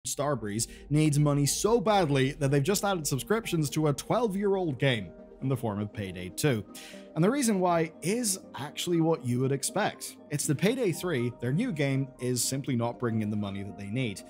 Starbreeze needs money so badly that they've just added subscriptions to a 12-year-old game in the form of Payday 2. And the reason why is actually what you would expect. It's that Payday 3, their new game, is simply not bringing in the money that they need.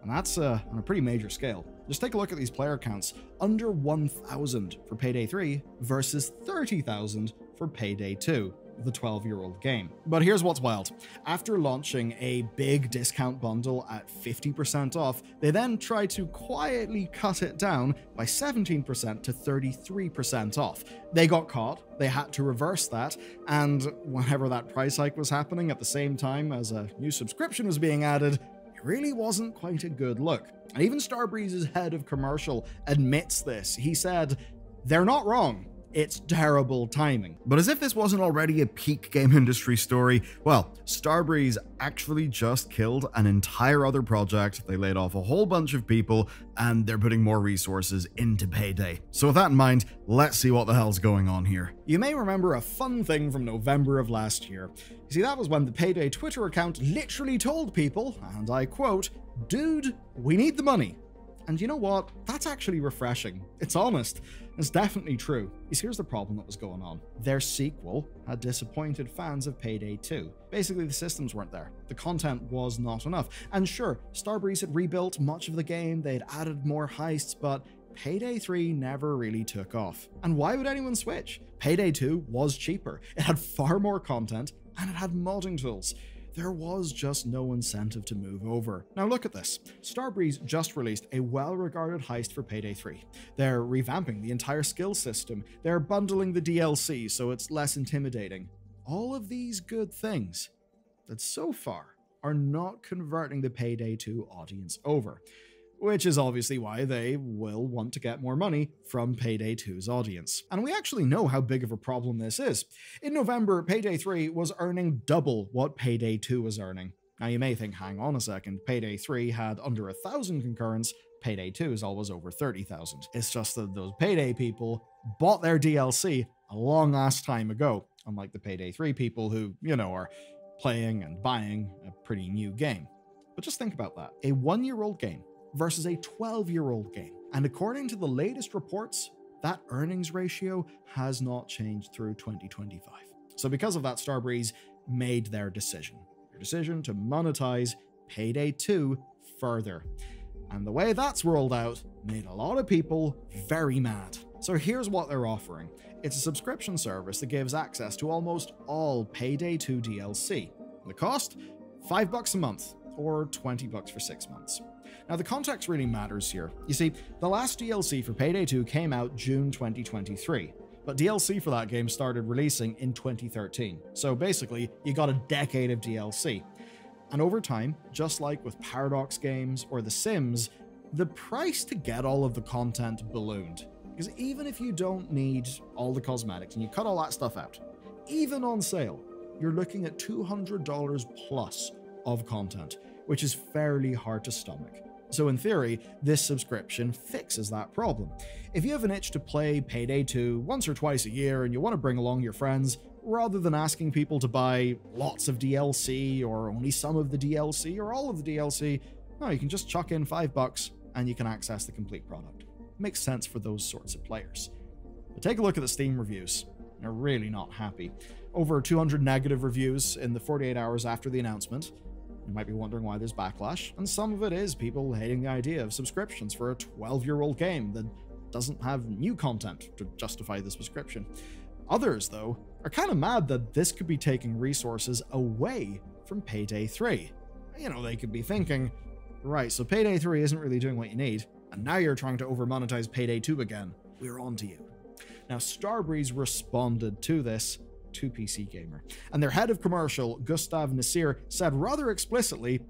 And that's on a pretty major scale. Just take a look at these player counts. Under 1,000 for Payday 3 versus 30,000 for Payday 2, the 12-year-old game. But here's what's wild. After launching a big discount bundle at 50% off, they then tried to quietly cut it down by 17% to 33% off. They got caught, they had to reverse that, and whenever that price hike was happening at the same time as a new subscription was being added, it really wasn't quite a good look. And even Starbreeze's head of commercial admits this. He said, "They're not wrong. It's terrible timing." But as if this wasn't already a peak game industry story, well, Starbreeze actually just killed an entire other project. They laid off a whole bunch of people, and they're putting more resources into Payday. So with that in mind, let's see what the hell's going on here. You may remember a fun thing from November of last year. You see, that was when the Payday Twitter account literally told people, and I quote, "Dude, we need the money." And you know what? That's actually refreshing. It's honest. It's definitely true. Here's the problem that was going on. Their sequel had disappointed fans of Payday 2. Basically, the systems weren't there. The content was not enough. And sure, Starbreeze had rebuilt much of the game, they'd added more heists, but Payday 3 never really took off. And why would anyone switch? Payday 2 was cheaper. It had far more content, and it had modding tools. There was just no incentive to move over. Now look at this. Starbreeze just released a well-regarded heist for Payday 3. They're revamping the entire skill system. They're bundling the DLC so it's less intimidating. All of these good things that so far are not converting the Payday 2 audience over, which is obviously why they will want to get more money from Payday 2's audience. And we actually know how big of a problem this is. In November, Payday 3 was earning double what Payday 2 was earning. Now you may think, hang on a second, Payday 3 had under 1,000 concurrents, Payday 2 is always over 30,000. It's just that those Payday people bought their DLC a long ass time ago, unlike the Payday 3 people who, are playing and buying a pretty new game. But just think about that. A 1-year-old game versus a 12-year-old game. And according to the latest reports, that earnings ratio has not changed through 2025. So because of that, Starbreeze made their decision to monetize Payday 2 further. And the way that's rolled out made a lot of people very mad. So here's what they're offering. It's a subscription service that gives access to almost all Payday 2 DLC. The cost? $5 a month, or $20 for 6 months. Now, the context really matters here. You see, the last DLC for Payday 2 came out June 2023, but DLC for that game started releasing in 2013. So basically, you got a decade of DLC. And over time, just like with Paradox games or The Sims, the price to get all of the content ballooned. Because even if you don't need all the cosmetics and you cut all that stuff out, even on sale, you're looking at $200 plus of content, which is fairly hard to stomach. So in theory, this subscription fixes that problem. If you have an itch to play Payday 2 once or twice a year and you want to bring along your friends, rather than asking people to buy lots of DLC or only some of the DLC or all of the DLC, no, you can just chuck in $5 and you can access the complete product. Makes sense for those sorts of players. But take a look at the Steam reviews. They're really not happy. Over 200 negative reviews in the 48 hours after the announcement. You might be wondering why there's backlash, and some of it is people hating the idea of subscriptions for a 12-year-old game that doesn't have new content to justify the subscription. Others, though, are kind of mad that this could be taking resources away from Payday 3. They could be thinking, right, so Payday 3 isn't really doing what you need, and now you're trying to over-monetize Payday 2 again. We're on to you. Now, Starbreeze responded to this to PC Gamer, and their head of commercial, Gustav Nasir, said rather explicitly,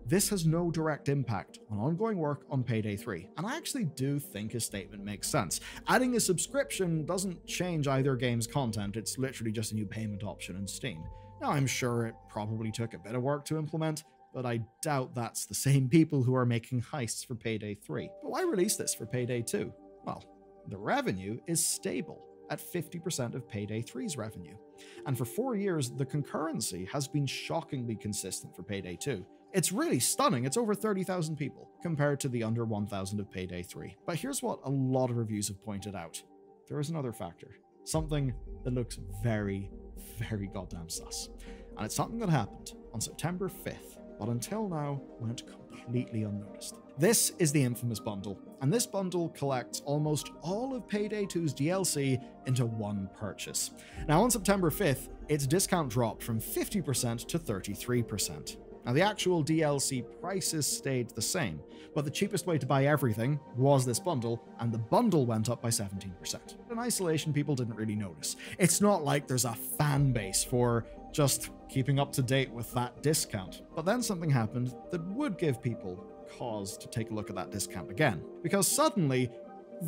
"This has no direct impact on ongoing work on Payday 3. And I actually do think his statement makes sense. Adding a subscription doesn't change either game's content, it's literally just a new payment option in Steam. Now, I'm sure it probably took a bit of work to implement, but I doubt that's the same people who are making heists for Payday 3. But why release this for Payday 2? Well, the revenue is stable at 50% of Payday 3's revenue. And for 4 years, the concurrency has been shockingly consistent for Payday 2, It's really stunning. It's over 30,000 people compared to the under 1,000 of Payday 3. But here's what a lot of reviews have pointed out. There is another factor. Something that looks very, very goddamn sus. And it's something that happened on September 5th, but until now went completely unnoticed. This is the infamous bundle, and this bundle collects almost all of Payday 2's DLC into one purchase. Now on September 5th, its discount dropped from 50% to 33%. Now the actual DLC prices stayed the same, but the cheapest way to buy everything was this bundle, and the bundle went up by 17%. In isolation, people didn't really notice. It's not like there's a fan base for just keeping up to date with that discount. But then something happened that would give people cause to take a look at that discount again, because suddenly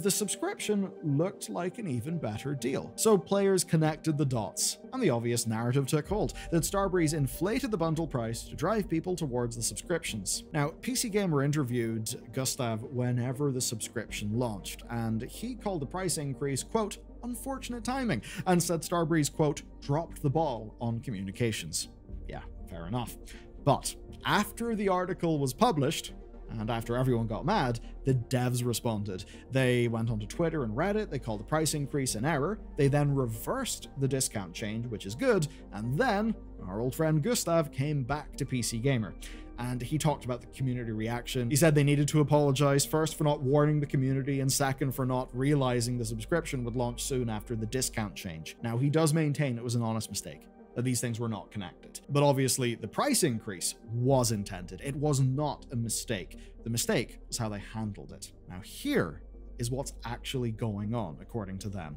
the subscription looked like an even better deal. So players connected the dots, and the obvious narrative took hold that Starbreeze inflated the bundle price to drive people towards the subscriptions. Now, PC Gamer interviewed Gustav whenever the subscription launched, and he called the price increase, quote, unfortunate timing, and said Starbreeze, quote, dropped the ball on communications. Yeah, fair enough. But after the article was published, and after everyone got mad, the devs responded. They went onto Twitter and Reddit, they called the price increase an error, they then reversed the discount change, which is good, and then our old friend Gustav came back to PC Gamer. And he talked about the community reaction. He said they needed to apologize, first for not warning the community, and second for not realizing the subscription would launch soon after the discount change. Now, he does maintain it was an honest mistake, that these things were not connected. But obviously, the price increase was intended. It was not a mistake. The mistake was how they handled it. Now, here is what's actually going on, according to them.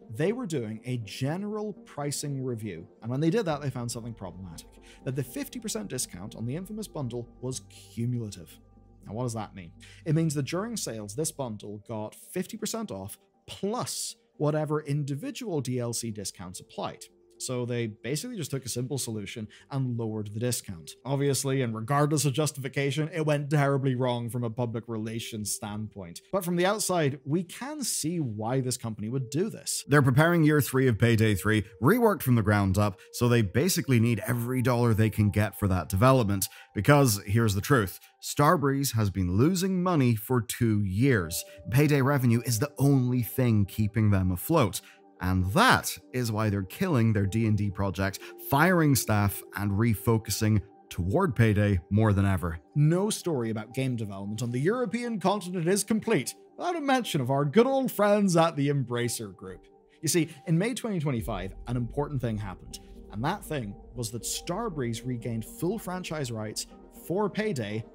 They were doing a general pricing review, and when they did that, they found something problematic. That the 50% discount on the infamous bundle was cumulative. Now, what does that mean? It means that during sales, this bundle got 50% off plus whatever individual DLC discounts applied. So they basically just took a simple solution and lowered the discount. Obviously, and regardless of justification, it went terribly wrong from a public relations standpoint. But from the outside, we can see why this company would do this. They're preparing year 3 of Payday 3, reworked from the ground up, so they basically need every dollar they can get for that development. Because here's the truth, Starbreeze has been losing money for 2 years. Payday revenue is the only thing keeping them afloat. And that is why they're killing their D&D project, firing staff, and refocusing toward Payday more than ever. No story about game development on the European continent is complete without a mention of our good old friends at the Embracer Group. You see, in May 2025, an important thing happened, and that thing was that Starbreeze regained full franchise rights for Payday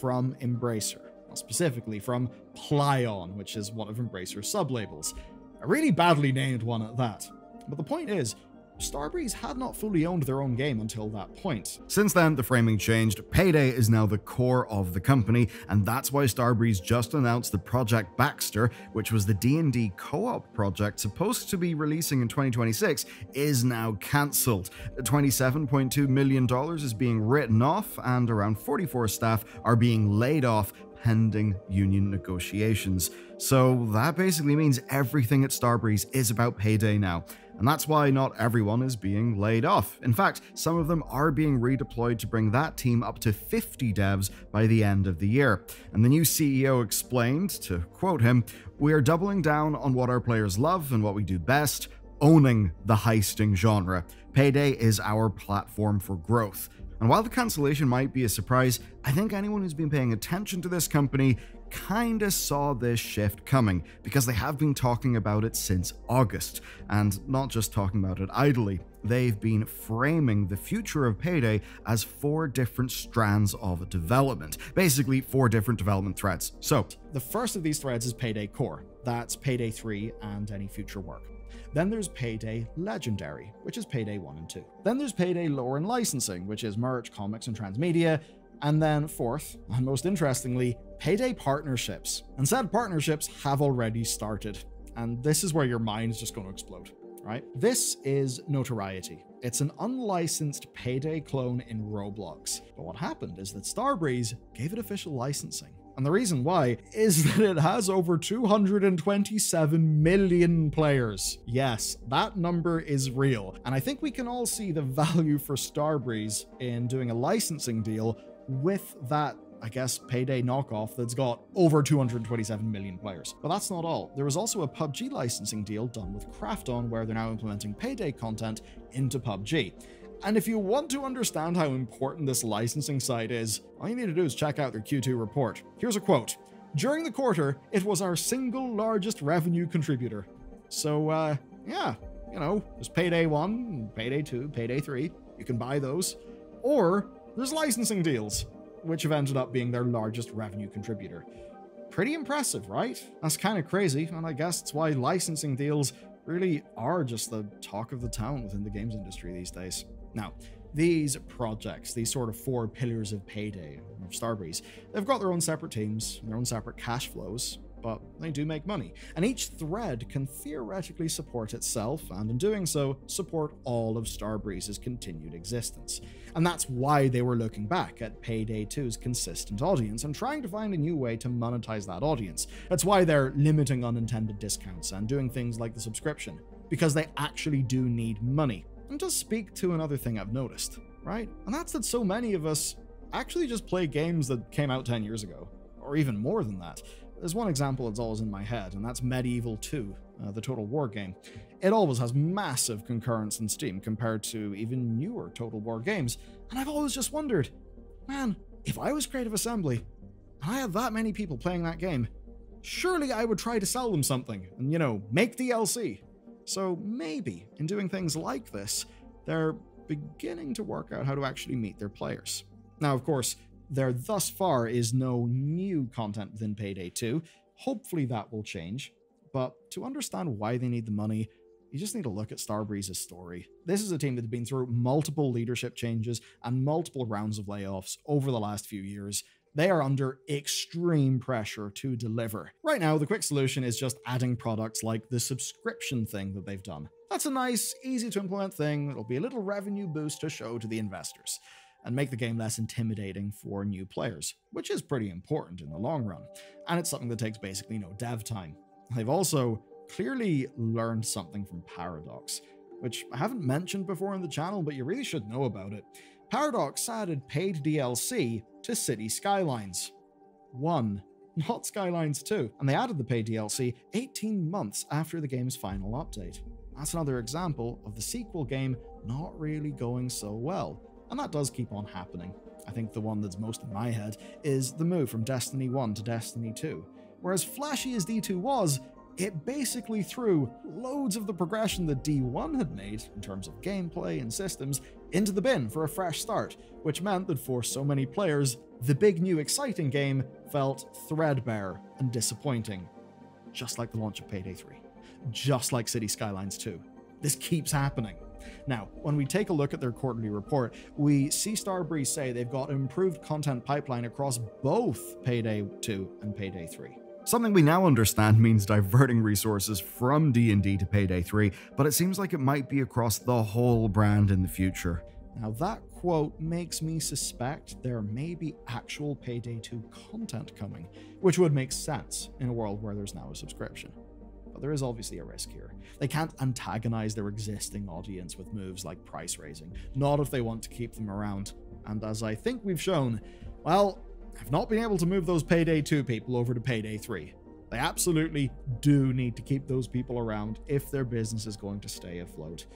from Embracer, well, specifically from Plyon, which is one of Embracer's sublabels. A really badly named one at that. But the point is, Starbreeze had not fully owned their own game until that point. Since then, the framing changed. Payday is now the core of the company, and that's why Starbreeze just announced the Project Baxter, which was the D&D co-op project supposed to be releasing in 2026, is now cancelled. $27.2 million is being written off, and around 44 staff are being laid off pending union negotiations. So that basically means everything at Starbreeze is about Payday now. And that's why not everyone is being laid off. In fact, some of them are being redeployed to bring that team up to 50 devs by the end of the year. And the new CEO explained, to quote him, "We are doubling down on what our players love and what we do best, owning the heisting genre. Payday is our platform for growth." And while the cancellation might be a surprise, I think anyone who's been paying attention to this company kinda saw this shift coming, because they have been talking about it since August, and not just talking about it idly. They've been framing the future of Payday as 4 different strands of development, basically 4 different development threads. So, the first of these threads is Payday Core. That's Payday 3 and any future work. Then there's Payday Legendary, which is Payday 1 and 2. Then there's Payday Lore and Licensing, which is merch, comics, and transmedia. And then fourth, and most interestingly, Payday Partnerships. And said partnerships have already started. And this is where your mind's just going to explode, right? This is Notoriety. It's an unlicensed Payday clone in Roblox. But what happened is that Starbreeze gave it official licensing. And the reason why is that it has over 227 million players. Yes, that number is real. And I think we can all see the value for Starbreeze in doing a licensing deal with that, I guess, Payday knockoff that's got over 227 million players. But that's not all. There was also a PUBG licensing deal done with Krafton where they're now implementing Payday content into PUBG. And if you want to understand how important this licensing side is, all you need to do is check out their Q2 report. Here's a quote. During the quarter, it was our single largest revenue contributor. So, yeah, you know, there's Payday 1, Payday 2, Payday 3. You can buy those. Or there's licensing deals, which have ended up being their largest revenue contributor. Pretty impressive, right? That's kind of crazy, and I guess it's why licensing deals really are just the talk of the town within the games industry these days. Now, these projects, these sort of 4 pillars of Payday, of Starbreeze, they've got their own separate teams, their own separate cash flows, but they do make money. And each thread can theoretically support itself, and in doing so, support all of Starbreeze's continued existence. And that's why they were looking back at Payday 2's consistent audience and trying to find a new way to monetize that audience. That's why they're limiting unintended discounts and doing things like the subscription, because they actually do need money. And just speak to another thing I've noticed, right? And that's that so many of us actually just play games that came out 10 years ago, or even more than that. There's one example that's always in my head, and that's Medieval 2, the Total War game. It always has massive concurrence in Steam compared to even newer Total War games, and I've always just wondered, man, if I was Creative Assembly, and I had that many people playing that game, surely I would try to sell them something, and, you know, make DLC. So maybe, in doing things like this, they're beginning to work out how to actually meet their players. Now, of course, there thus far is no new content within Payday 2. Hopefully that will change. But to understand why they need the money, you just need to look at Starbreeze's story. This is a team that's been through multiple leadership changes and multiple rounds of layoffs over the last few years. They are under extreme pressure to deliver. Right now, the quick solution is just adding products like the subscription thing that they've done. That's a nice, easy to implement thing. It'll be a little revenue boost to show to the investors and make the game less intimidating for new players, which is pretty important in the long run. And it's something that takes basically no dev time. They've also clearly learned something from Paradox, which I haven't mentioned before on the channel, but you really should know about it. Paradox added paid DLC to City Skylines 1, not Skylines 2, and they added the paid DLC 18 months after the game's final update. That's another example of the sequel game not really going so well, and that does keep on happening. I think the one that's most in my head is the move from Destiny 1 to Destiny 2. Whereas flashy as D2 was, it basically threw loads of the progression that D1 had made, in terms of gameplay and systems, into the bin for a fresh start, which meant that for so many players, the big new exciting game felt threadbare and disappointing. Just like the launch of Payday 3. Just like City Skylines 2. This keeps happening. Now, when we take a look at their quarterly report, we see Starbreeze say they've got an improved content pipeline across both Payday 2 and Payday 3. Something we now understand means diverting resources from D&D to Payday 3, but it seems like it might be across the whole brand in the future. Now that quote makes me suspect there may be actual Payday 2 content coming, which would make sense in a world where there's now a subscription. But there is obviously a risk here. They can't antagonize their existing audience with moves like price raising, not if they want to keep them around. And as I think we've shown, well, I've not been able to move those Payday 2 people over to Payday 3. They absolutely do need to keep those people around if their business is going to stay afloat.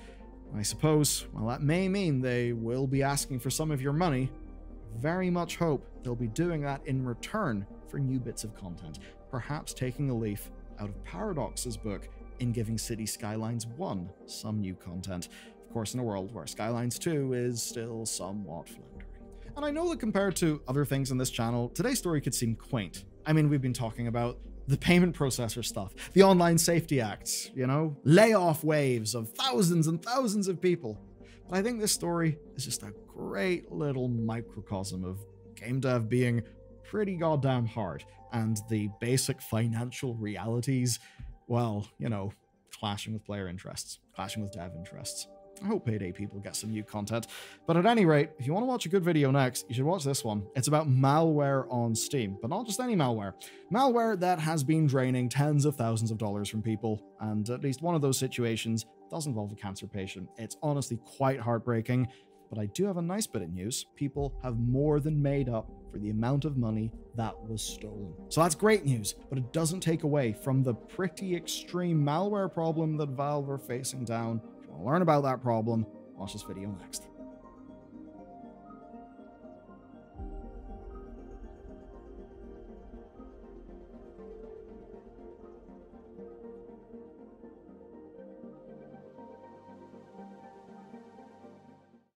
I suppose, well, that may mean they will be asking for some of your money. Very much hope they'll be doing that in return for new bits of content, perhaps taking a leaf out of Paradox's book in giving City Skylines 1 some new content. Of course, in a world where Skylines 2 is still somewhat floundering. And I know that compared to other things on this channel, today's story could seem quaint. I mean, we've been talking about the payment processor stuff, the online safety acts, you know, layoff waves of thousands and thousands of people. But I think this story is just a great little microcosm of game dev being pretty goddamn hard, and the basic financial realities, well, you know, clashing with player interests, clashing with dev interests. I hope Payday people get some new content. But at any rate, if you want to watch a good video next, you should watch this one. It's about malware on Steam, but not just any malware. Malware that has been draining tens of thousands of dollars from people, and at least one of those situations does involve a cancer patient. It's honestly quite heartbreaking, But I do have a nice bit of news. People have more than made up for the amount of money that was stolen. So that's great news, but it doesn't take away from the pretty extreme malware problem that Valve are facing down. If you want to learn about that problem, watch this video next.